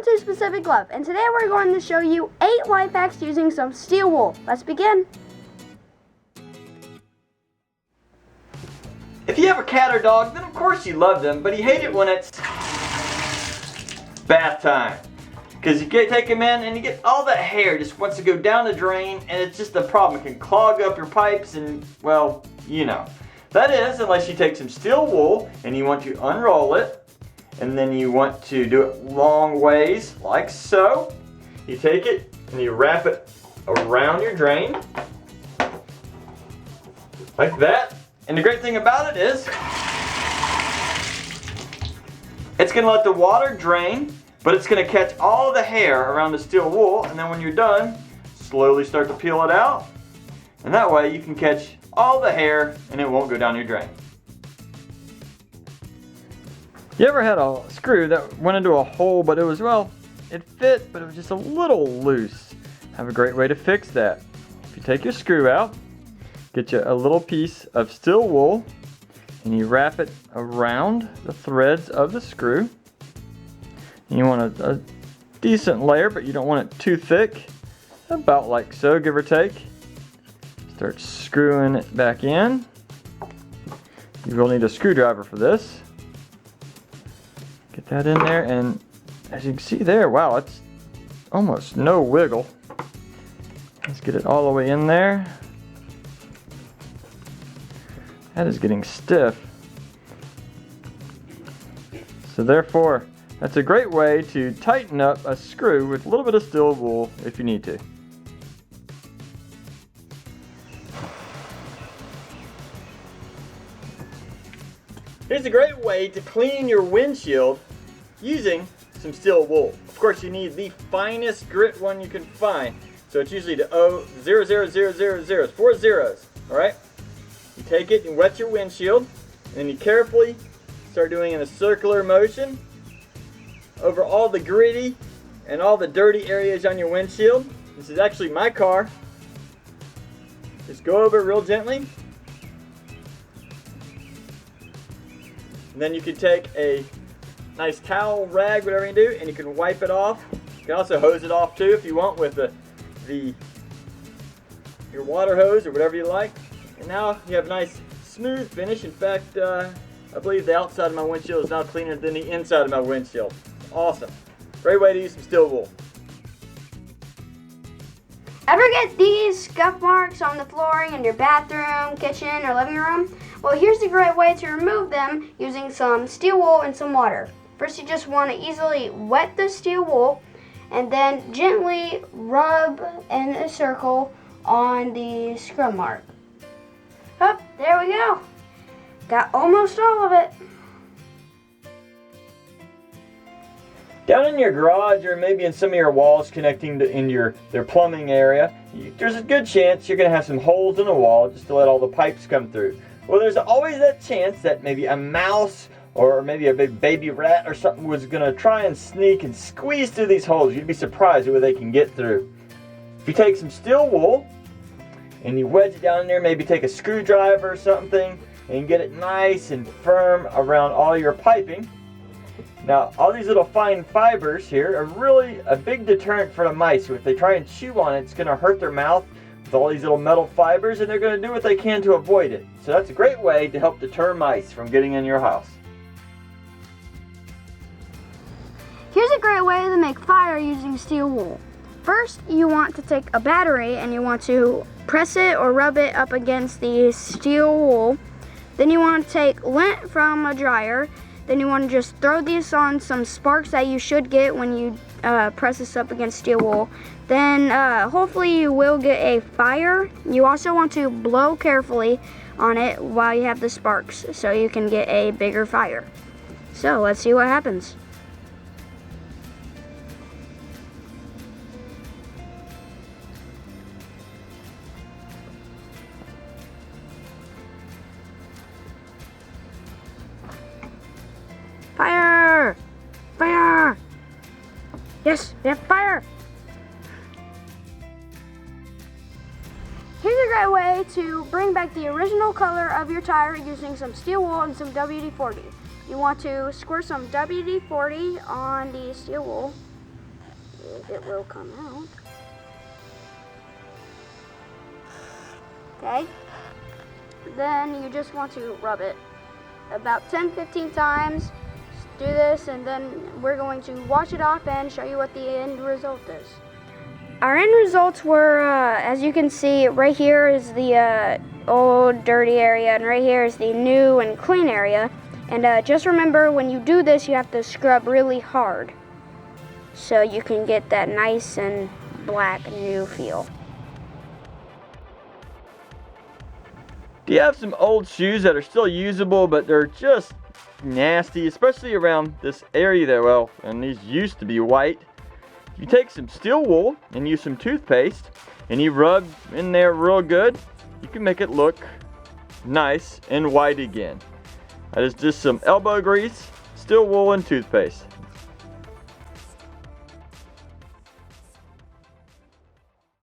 Welcome to Specific Love, and today we're going to show you 8 life hacks using some steel wool. Let's begin. If you have a cat or dog, then of course you love them, but you hate it when it's bath time. Because you take them in and you get all that hair just wants to go down the drain, and it's just a problem. It can clog up your pipes and, well, you know. That is, unless you take some steel wool and you want to unroll it, and then you want to do it long ways, like so. You take it and you wrap it around your drain, like that. And the great thing about it is, it's going to let the water drain, but it's going to catch all the hair around the steel wool, and then when you're done, slowly start to peel it out. And that way you can catch all the hair and it won't go down your drain. You ever had a screw that went into a hole, but it was, well, it fit, but it was just a little loose? I have a great way to fix that. If you take your screw out, get you a little piece of steel wool, and you wrap it around the threads of the screw. And you want a decent layer, but you don't want it too thick. About like so, give or take. Start screwing it back in. You will need a screwdriver for this. Get that in there, and as you can see there, wow, it's almost no wiggle. Let's get it all the way in there. That is getting stiff. So therefore, that's a great way to tighten up a screw with a little bit of steel wool if you need to. Here's a great way to clean your windshield using some steel wool. Of course, you need the finest grit one you can find. So it's usually the 00000. It's 4 zeros, all right? You take it and wet your windshield, and you carefully start doing in a circular motion over all the gritty and all the dirty areas on your windshield. This is actually my car. Just go over it real gently. And then you can take a nice towel, rag, whatever you do, and you can wipe it off. You can also hose it off too if you want with your water hose or whatever you like. And now you have a nice smooth finish. In fact, I believe the outside of my windshield is now cleaner than the inside of my windshield. Awesome. Great way to use some steel wool. Ever get these scuff marks on the flooring in your bathroom, kitchen, or living room? Well, here's a great way to remove them using some steel wool and some water. First, you just want to easily wet the steel wool and then gently rub in a circle on the scrub mark. Oh, there we go. Got almost all of it. Down in your garage or maybe in some of your walls connecting to their plumbing area, there's a good chance you're going to have some holes in the wall just to let all the pipes come through. Well, there's always that chance that maybe a mouse or maybe a big baby rat or something was going to try and sneak and squeeze through these holes. You'd be surprised where they can get through. If you take some steel wool and you wedge it down in there, maybe take a screwdriver or something and get it nice and firm around all your piping. Now, all these little fine fibers here are really a big deterrent for the mice. So if they try and chew on it, it's going to hurt their mouth with all these little metal fibers, and they're going to do what they can to avoid it. So that's a great way to help deter mice from getting in your house. Here's a great way to make fire using steel wool. First, you want to take a battery and you want to press it or rub it up against the steel wool. Then you want to take lint from a dryer. Then you want to just throw these on some sparks that you should get when you press this up against steel wool. Then hopefully you will get a fire. You also want to blow carefully on it while you have the sparks so you can get a bigger fire. So let's see what happens. Fire! Fire! Yes, we have fire! Here's a great way to bring back the original color of your tire using some steel wool and some WD-40. You want to squirt some WD-40 on the steel wool if it will come out. Okay. Then you just want to rub it about 10-15 times. Just do this, and then we're going to wash it off and show you what the end result is. Our end results were, as you can see, right here is the old dirty area, and right here is the new and clean area. And just remember, when you do this, you have to scrub really hard so you can get that nice and black new feel. Do you have some old shoes that are still usable, but they're just nasty, especially around this area there? Well, and these used to be white. You take some steel wool and use some toothpaste, and you rub in there real good. You can make it look nice and white again. That is just some elbow grease, steel wool, and toothpaste.